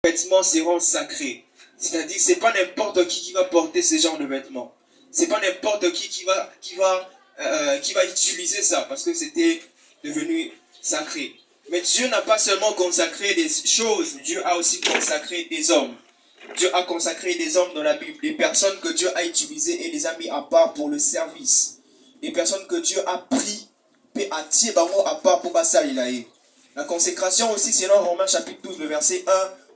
vêtements seront sacrés. C'est-à-dire, c'est pas n'importe qui va porter ce genre de vêtements. C'est pas n'importe qui va utiliser ça parce que c'était devenu sacré. Mais Dieu n'a pas seulement consacré des choses, Dieu a aussi consacré des hommes. Dieu a consacré des hommes dans la Bible, des personnes que Dieu a utilisées et les a mis à part pour le service. Des personnes que Dieu a pris et a tiré à part pour Bassalilaï. La consécration aussi, c'est dans Romains chapitre 12, le verset 1,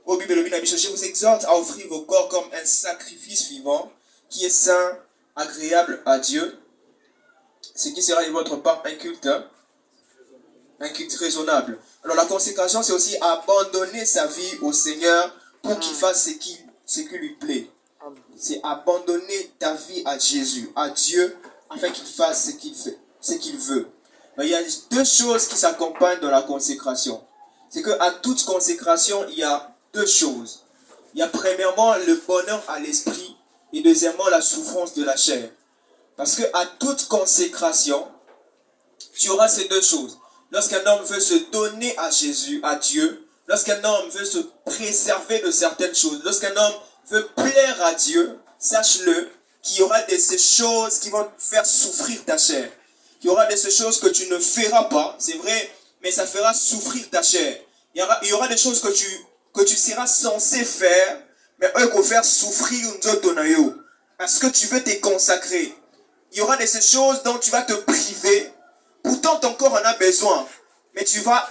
au Bible, je vous exhorte à offrir vos corps comme un sacrifice vivant, qui est saint, agréable à Dieu, ce qui sera de votre part un culte raisonnable. Alors la consécration, c'est aussi abandonner sa vie au Seigneur pour qu'il fasse ce qui lui plaît. C'est abandonner ta vie à Jésus, à Dieu, afin qu'il fasse ce qu'il veut. Mais il y a deux choses qui s'accompagnent dans la consécration. C'est qu'à toute consécration, il y a deux choses. Il y a premièrement le bonheur à l'esprit et deuxièmement la souffrance de la chair. Parce qu'à toute consécration, tu auras ces deux choses. Lorsqu'un homme veut se donner à Jésus, à Dieu, lorsqu'un homme veut se préserver de certaines choses, lorsqu'un homme veut plaire à Dieu, sache-le qu'il y aura de ces choses qui vont faire souffrir ta chair. Il y aura de ces choses que tu ne feras pas, c'est vrai, mais ça fera souffrir ta chair. Il y aura des choses que tu seras censé faire, mais eux vont faire souffrir Nzotonayo. Parce que tu veux te consacrer. Il y aura de ces choses dont tu vas te priver. Pourtant, ton corps en a besoin. Mais tu vas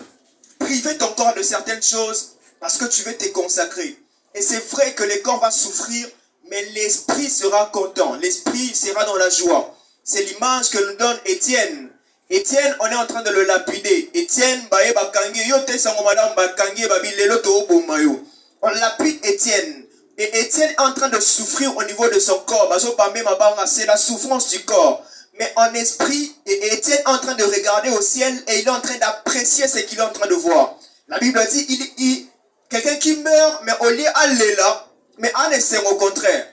priver ton corps de certaines choses parce que tu veux te consacrer. Et c'est vrai que le corps va souffrir, mais l'esprit sera content. L'esprit sera dans la joie. C'est l'image que nous donne Étienne. Étienne, on est en train de le lapider. Étienne, on lapide Étienne. Et Étienne est en train de souffrir au niveau de son corps. C'est la souffrance du corps. Mais en esprit, Étienne est en train de regarder au ciel et il est en train d'apprécier ce qu'il est en train de voir. La Bible dit, quelqu'un qui meurt, mais au lieu d'aller là, mais en essayant au contraire.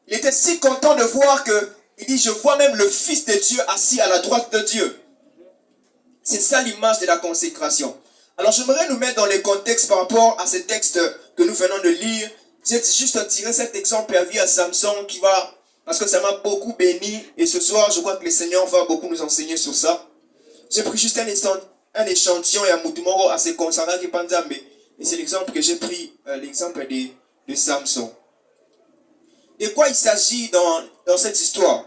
Il était si content de voir que, il dit, je vois même le Fils de Dieu assis à la droite de Dieu. C'est ça l'image de la consécration. Alors j'aimerais nous mettre dans le contexte par rapport à ce texte que nous venons de lire. J'ai juste tiré cet exemple à vie à Samson qui va, parce que ça m'a beaucoup béni. Et ce soir, je crois que le Seigneur va beaucoup nous enseigner sur ça. J'ai pris juste un échantillon et un moutumoro à ce concernant qui Panzambe. Et c'est l'exemple que j'ai pris, l'exemple de Samson. De quoi il s'agit dans cette histoire?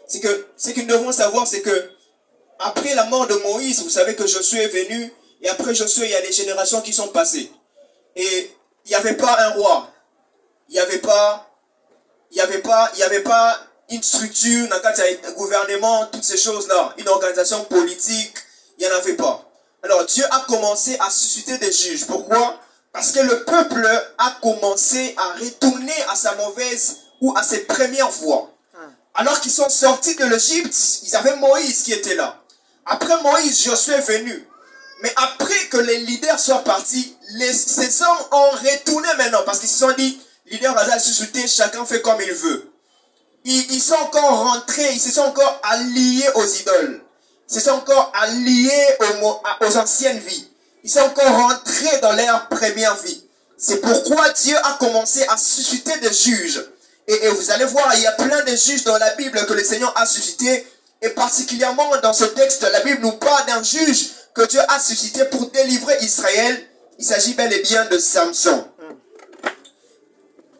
C'est que ce que nous devons savoir, c'est que après la mort de Moïse, vous savez que Josué est venu, et après Josué, il y a des générations qui sont passées. Et il n'y avait pas un roi. Il n'y avait pas une structure, un gouvernement, toutes ces choses-là, une organisation politique, il n'y en avait pas. Alors Dieu a commencé à susciter des juges. Pourquoi? Parce que le peuple a commencé à retourner à sa mauvaise ou à ses premières voies. Alors qu'ils sont sortis de l'Égypte, ils avaient Moïse qui était là. Après Moïse, Josué est venu. Mais après que les leaders soient partis, ces hommes ont retourné maintenant parce qu'ils se sont dit, leader a suscité, chacun fait comme il veut. Ils sont encore rentrés, ils se sont encore alliés aux idoles. Ils se sont encore alliés aux anciennes vies. Ils sont encore rentrés dans leur première vie. C'est pourquoi Dieu a commencé à susciter des juges. Et vous allez voir, il y a plein de juges dans la Bible que le Seigneur a suscité. Et particulièrement dans ce texte, la Bible nous parle d'un juge que Dieu a suscité pour délivrer Israël. Il s'agit bel et bien de Samson.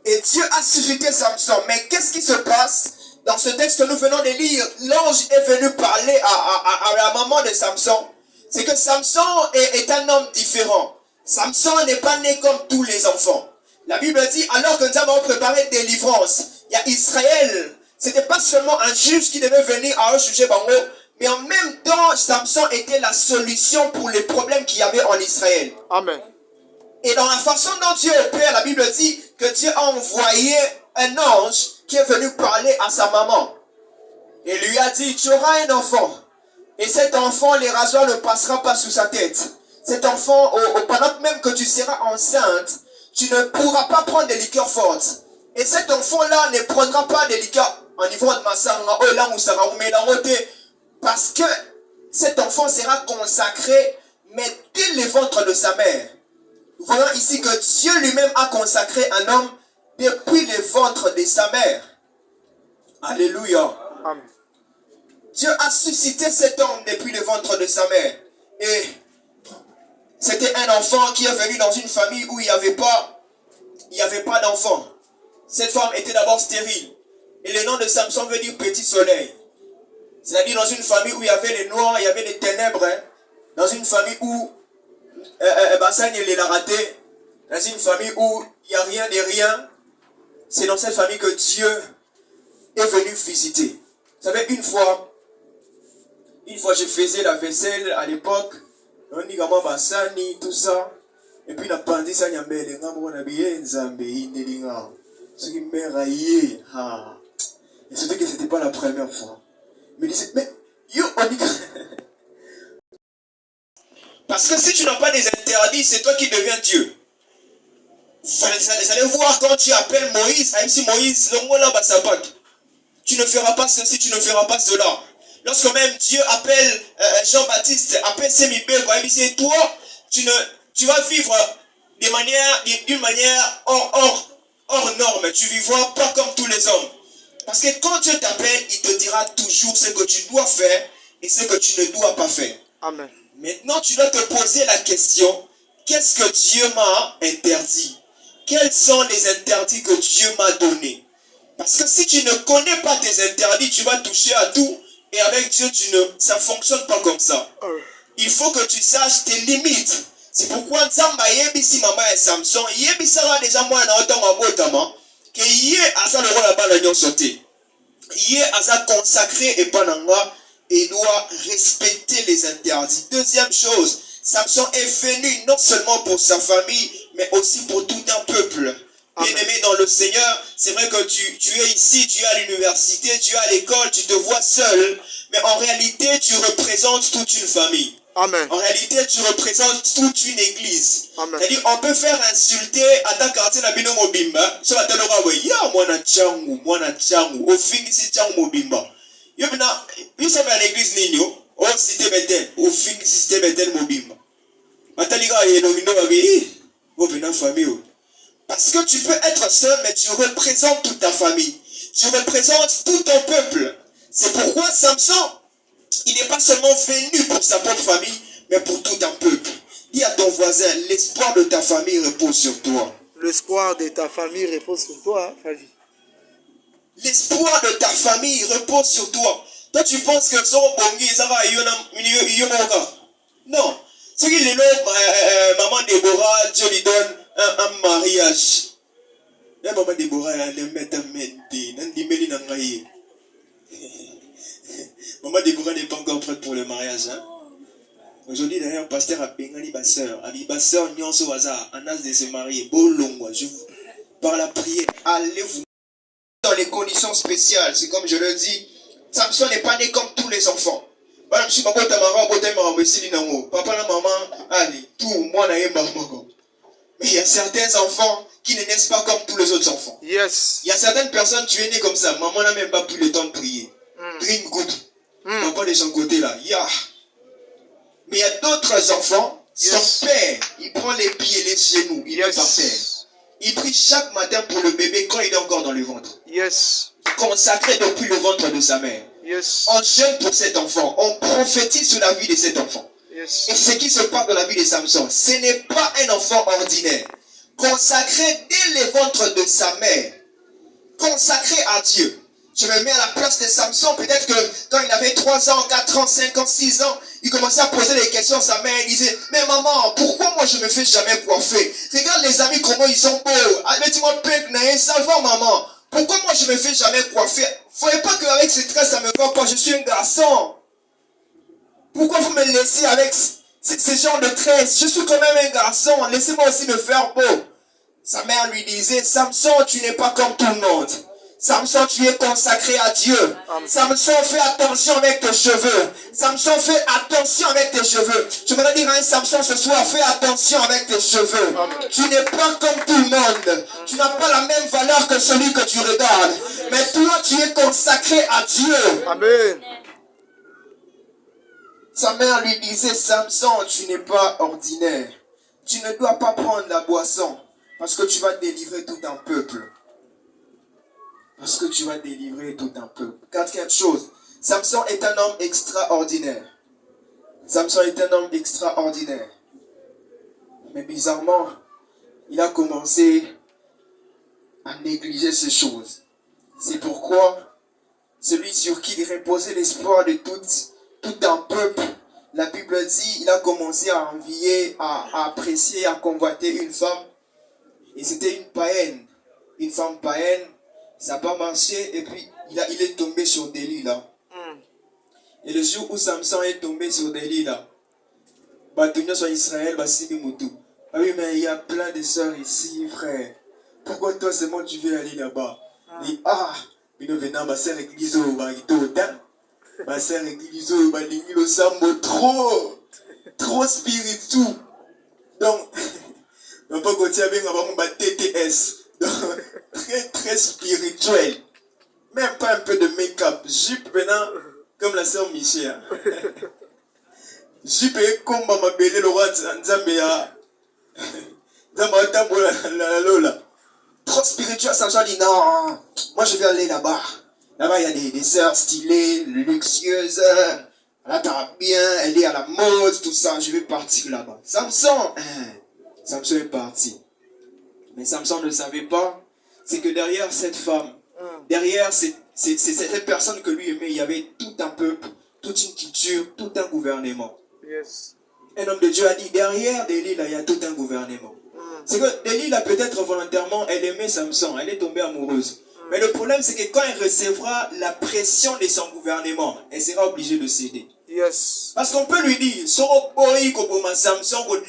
Et Dieu a suscité Samson. Mais qu'est-ce qui se passe dans ce texte que nous venons de lire? L'ange est venu parler à la maman de Samson. C'est que Samson est un homme différent. Samson n'est pas né comme tous les enfants. La Bible dit, alors que nous avons préparé délivrance, il y a Israël. C'était pas seulement un juge qui devait venir à un sujet bango, mais en même temps, Samson était la solution pour les problèmes qu'il y avait en Israël. Amen. Et dans la façon dont Dieu opère, la Bible dit que Dieu a envoyé un ange qui est venu parler à sa maman. Et lui a dit, tu auras un enfant. Et cet enfant, les rasoirs ne passera pas sous sa tête. Cet enfant, pendant même que tu seras enceinte, tu ne pourras pas prendre des liqueurs fortes. Et cet enfant-là ne prendra pas des liqueurs en niveau de Massanga, parce que cet enfant sera consacré, mais dès le ventre de sa mère. voyons ici que Dieu lui-même a consacré un homme depuis le ventre de sa mère. Alléluia. Amen. Dieu a suscité cet homme depuis le ventre de sa mère. Et c'était un enfant qui est venu dans une famille où il n'y avait pas d'enfant. Cette femme était d'abord stérile. Et le nom de Samson veut dire petit soleil. C'est-à-dire dans une famille où il y avait les noirs, il y avait les ténèbres. Hein. Dans une famille où Bassan il l'a raté. Dans une famille où il n'y a rien de rien. C'est dans cette famille que Dieu est venu visiter. Vous savez, une fois je faisais la vaisselle à l'époque. On dit comment Bassani, tout ça. Et puis, la pandémie, ça y a mis les gens, on a bien Zambé, ce qui m'a raillé. Et surtout que ce n'était pas la première fois. Mais il disait, mais, yo, on dit parce que si tu n'as pas des interdits, c'est toi qui deviens Dieu. Vous allez voir quand tu appelles Moïse, même si Moïse, le mot là, tu ne feras pas ceci, tu ne feras pas cela. Lorsque même Dieu appelle Jean-Baptiste, appelle Sémibé, c'est toi, tu vas vivre d'une manière hors norme. Tu ne vivras pas comme tous les hommes. Parce que quand Dieu t'appelle, il te dira toujours ce que tu dois faire et ce que tu ne dois pas faire. Amen. Maintenant, tu dois te poser la question, qu'est-ce que Dieu m'a interdit? Quels sont les interdits que Dieu m'a donnés? Parce que si tu ne connais pas tes interdits, tu vas toucher à tout. Et avec Dieu, ça ne fonctionne pas comme ça. Il faut que tu saches tes limites. C'est pourquoi Nzamba yebisi mama et Samson, yebisara déjà moi na autant mabotama, que yé asa le rôle là-bas l'agnon sauté. Yé asa consacré et pananga, et doit respecter les interdits. Deuxième chose, Samson est venu non seulement pour sa famille, mais aussi pour tout un peuple. Bien-aimé dans le Seigneur, c'est vrai que tu es ici, tu es à l'université, tu es à l'école, tu te vois seul, mais en réalité, tu représentes toute une famille. Amen. En réalité, tu représentes toute une église. C'est-à-dire, on peut faire insulter à ta quartier na bino mobimba, so ataloga we ya mwana changu, o fingi si changu mobimba. Yo bina, yo sabe à l'église ninyo, o cité Bethel, o fingi si cité Bethel mobimba. Mataliga yeno bino babe, o bina famille. Parce que tu peux être seul, mais tu représentes toute ta famille. Tu représentes tout ton peuple. C'est pourquoi Samson, il n'est pas seulement venu pour sa propre famille, mais pour tout un peuple. Dis à ton voisin, l'espoir de ta famille repose sur toi. L'espoir de ta famille repose sur toi, Favi. L'espoir de ta famille repose sur toi. Toi, tu penses que son bongi, ça va yonoga. Non. Ce qui est là, maman Déborah, Dieu lui donne un mariage. La maman Déborah, elle est maman Déborah n'est pas encore prête pour le mariage. Hein? Aujourd'hui, d'ailleurs, pasteur a pengani ma soeur. Ma soeur, nyonso waza, en âge de se marier. Bolongwa, par la prière, allez-vous dans les conditions spéciales. C'est comme je le dis, Samson n'est pas né comme tous les enfants. Papa la maman, allez, tout, moi, mais il y a certains enfants qui ne naissent pas comme tous les autres enfants. Yes. Il y a certaines personnes, tu es né comme ça. Maman n'a même pas pris le temps de prier. Drink good. Papa de son côté là. Yeah. Mais il y a d'autres enfants, son père, il prend les pieds et les genoux, il est par terre. Il prie chaque matin pour le bébé quand il est encore dans le ventre. Yes. Consacré depuis le ventre de sa mère. Yes. On jeûne pour cet enfant. On prophétise sur la vie de cet enfant. Yes. Et ce qui se passe dans la vie de Samson, ce n'est pas un enfant ordinaire. Consacré dès le ventre de sa mère. Consacré à Dieu. Je me mets à la place de Samson. Peut-être que quand il avait 3 ans, 4 ans, 5 ans, 6 ans, il commençait à poser des questions à sa mère. Il disait, mais maman, pourquoi moi je me fais jamais coiffer? Regarde les amis comment ils sont beaux. Ça va maman. Pourquoi moi je me fais jamais coiffer? Voyez pas qu'avec ces traits ça me va pas. Je suis un garçon. Pourquoi vous me laissez avec ce genre de tresses? Je suis quand même un garçon. Laissez-moi aussi me faire beau. Sa mère lui disait, Samson, tu n'es pas comme tout le monde. Samson, tu es consacré à Dieu. Samson, fais attention avec tes cheveux. Samson, fais attention avec tes cheveux. Je voudrais dire à un Samson ce soir, fais attention avec tes cheveux. Tu n'es pas comme tout le monde. Tu n'as pas la même valeur que celui que tu regardes. Mais toi, tu es consacré à Dieu. Amen. Sa mère lui disait, Samson, tu n'es pas ordinaire. tu ne dois pas prendre la boisson parce que tu vas délivrer tout un peuple. Parce que tu vas délivrer tout un peuple. Quatrième chose, Samson est un homme extraordinaire. Samson est un homme extraordinaire. Mais bizarrement, il a commencé à négliger ces choses. C'est pourquoi celui sur qui il reposait l'espoir de tout un peuple, la Bible dit, il a commencé à envier, à apprécier, à convoiter une femme. Et c'était une païenne. Une femme païenne. Ça n'a pas marché. Et puis, il est tombé sur Delilah. Et le jour où Samson est tombé sur Delilah, Batounion sur Israël, Bassimi Moutou. Ah oui, mais il y a plein de sœurs ici, frère. Pourquoi toi seulement tu veux aller là-bas? Il dit, mais nous venons, ma sœur église, ma sœur église, le sambo, trop spirituel. Donc, on peut continuer avec un TTS. Donc, très spirituel. Même pas un peu de make-up. Jupe maintenant, comme la sœur Michel. Jupe comme ma belle, le roi Nzambéa. Trop spirituel, Samson dit non, moi je vais aller là-bas. Là-bas, il y a des sœurs stylées, luxueuses. Elle t'as bien, elle est à la mode, tout ça. Je vais partir là-bas. Samson est parti. Mais Samson ne savait pas, c'est que derrière cette femme, derrière cette personne que lui aimait, il y avait tout un peuple, toute une culture, tout un gouvernement. Yes. Un homme de Dieu a dit, derrière Delilah, il y a tout un gouvernement. C'est que Delilah, peut-être volontairement, elle aimait Samson, elle est tombée amoureuse. Mais le problème, c'est que quand elle recevra la pression de son gouvernement, elle sera obligée de céder. Yes. Parce qu'on peut lui dire, Samson,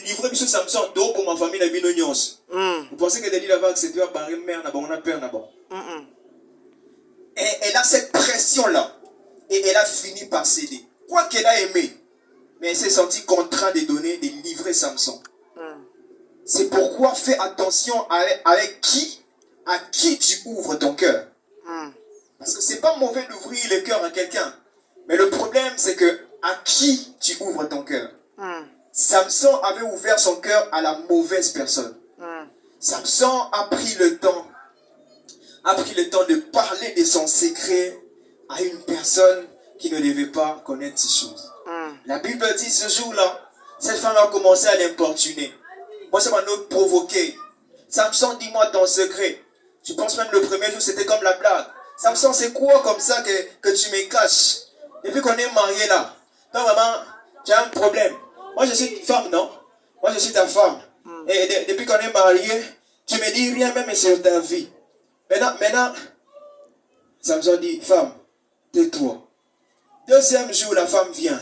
livrer Samson, pour ma famille, la vie de Vous pensez que Delilah va accepter à barrer mère, on a peur d'abord. Et elle a cette pression-là. Et elle a fini par céder. Quoi qu'elle a aimé, mais elle s'est sentie contrainte de donner, de livrer Samson. C'est pourquoi fais attention avec à qui tu ouvres ton cœur. Parce que c'est pas mauvais d'ouvrir le cœur à quelqu'un. Mais le problème, c'est que à qui tu ouvres ton cœur. Samson avait ouvert son cœur à la mauvaise personne. Samson a pris le temps de parler de son secret à une personne qui ne devait pas connaître ces choses. La Bible dit ce jour-là, cette femme a commencé à l'importuner. Moi, ça m'a provoqué. Samson, dis-moi ton secret. Je pense même le premier jour, c'était comme la blague. Samson, c'est quoi comme ça que tu me caches? Depuis qu'on est mariés là, toi vraiment, tu as un problème. Moi, je suis une femme, non? Moi, je suis ta femme. Et depuis qu'on est mariés, tu me dis rien même sur ta vie. Maintenant, Samson dit, femme, tais-toi. Deuxième jour, la femme vient.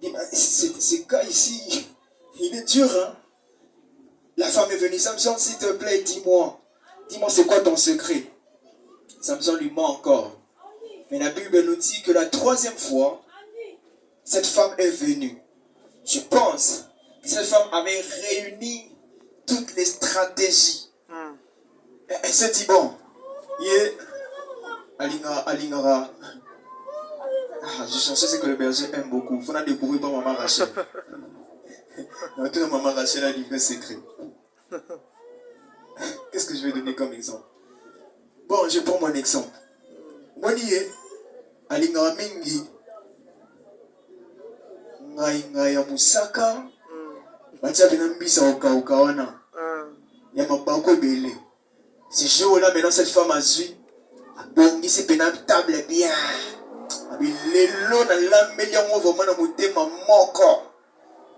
Dit, ce gars ici, il est dur, hein? La femme est venue. Samson, s'il te plaît, dis-moi c'est quoi ton secret? Samson lui ment encore. Mais la Bible nous dit que la troisième fois, cette femme est venue. Je pense que cette femme avait réuni toutes les stratégies. Elle se dit, bon, Alingara. Je cherchais ce que le berger aime beaucoup. Il faut la découvrir par Maman Rachel. Maintenant, Maman Rachel a livré secret. Qu'est-ce que je vais donner comme exemple? Bon, je prends mon exemple. Moi, je dis, Alingara Mingi, Ngai Musaka, Batia Benambisa Okawana, Yamabako Bele. Ce jour-là, maintenant, cette femme a su, Bongi, c'est pénal table bien. Les lots dans la meilleure vraiment dans mon thème, mon corps.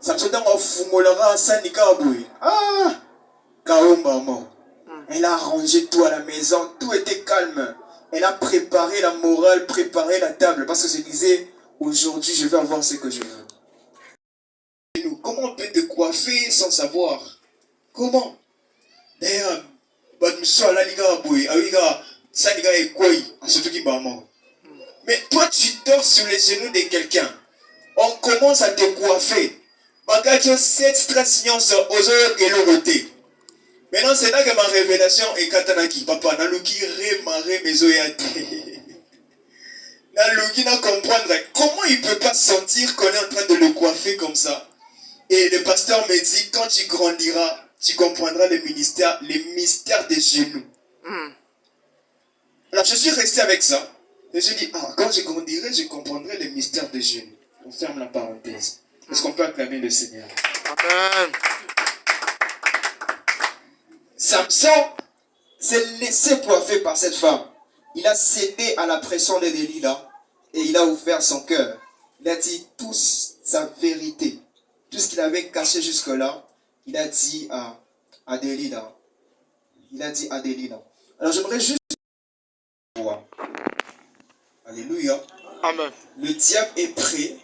Ça me fait dans un fumolera sans nicaboui. Kaomba mort. Elle a rangé tout à la maison, tout était calme. Elle a préparé la morale, préparé la table. Parce que je disais, aujourd'hui, je vais avoir ce que je veux. Et nous, comment on peut te coiffer sans savoir? Comment? D'ailleurs, mais toi, tu dors sur les genoux de quelqu'un. On commence à te coiffer. Cette stress maintenant, c'est là que ma révélation est katanaki. Papa, naluki remare mezoyate. Naluki na comprendre comment il ne peut pas sentir qu'on est en train de le coiffer comme ça. Et le pasteur me dit, quand tu grandiras, tu comprendras les mystères des genoux. Alors je suis resté avec ça. Et j'ai dit, quand je grandirai, je comprendrai les mystères des genoux. On ferme la parenthèse. Est-ce qu'on peut acclamer le Seigneur? Amen. Samson s'est laissé coiffer par cette femme. Il a cédé à la pression de Delilah et il a ouvert son cœur. Il a dit toute sa vérité. Tout ce qu'il avait caché jusque-là, il a dit à Delilah. Il a dit à Delilah. Alors j'aimerais juste voir. Alléluia. Amen. Le diable est prêt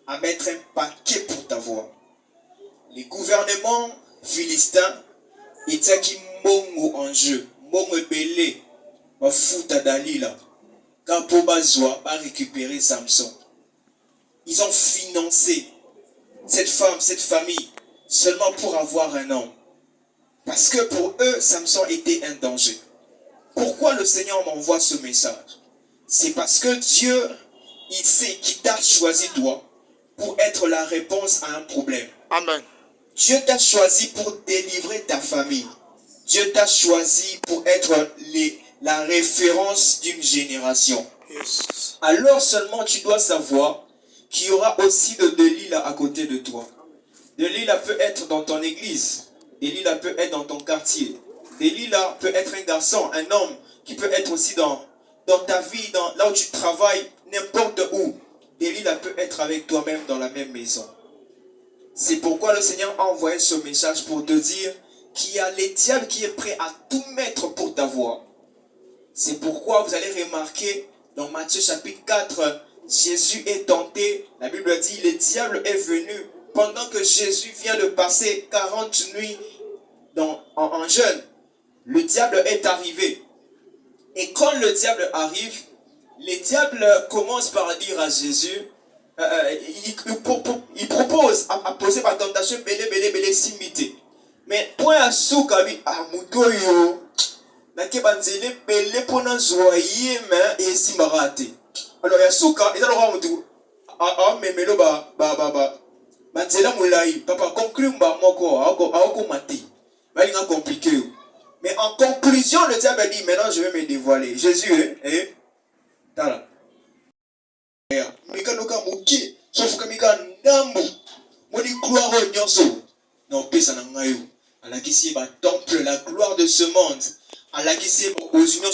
à mettre un paquet pour ta voix. Les gouvernements philistins étaient qui mongo en jeu. Mongo belé. Va foutre Dalila. Kapo Bazoa va récupérer Samson. Ils ont financé cette femme, cette famille, seulement pour avoir un homme. Parce que pour eux, Samson était un danger. Pourquoi le Seigneur m'envoie ce message? C'est parce que Dieu, il sait qu'il t'a choisi toi pour être la réponse à un problème. Amen. Dieu t'a choisi pour délivrer ta famille. Dieu t'a choisi pour être la référence d'une génération. Yes. Alors seulement tu dois savoir qu'il y aura aussi de Delilah à côté de toi. Delilah peut être dans ton église. Delilah peut être dans ton quartier. Delilah peut être un garçon, un homme qui peut être aussi dans ta vie, là où tu travailles, n'importe où. Delilah peut être avec toi-même dans la même maison. C'est pourquoi le Seigneur a envoyé ce message pour te dire qu'il y a le diable qui est prêt à tout mettre pour ta voix. C'est pourquoi vous allez remarquer dans Matthieu chapitre 4, Jésus est tenté. La Bible dit, le diable est venu pendant que Jésus vient de passer 40 nuits en jeûne. Le diable est arrivé. Et quand le diable arrive, le diable commence par dire à Jésus, il propose à poser ma tentation, belé, simité. Mais point à soukabi, moutoyo, nake banzele belé pona zoye mais et simbarate. Alors ya souka, et alors moutou, memelo banzela moulai, papa conclut mba moko, aoko mati. Mais il est compliqué. Mais en conclusion, le diable dit, maintenant je vais me dévoiler. Jésus, tala. Mekanoka muki, sauf que mika ndambu, moni gloire au nyonso. Non, pesa na ngayo. À la temple, la gloire de ce monde. À la aux unions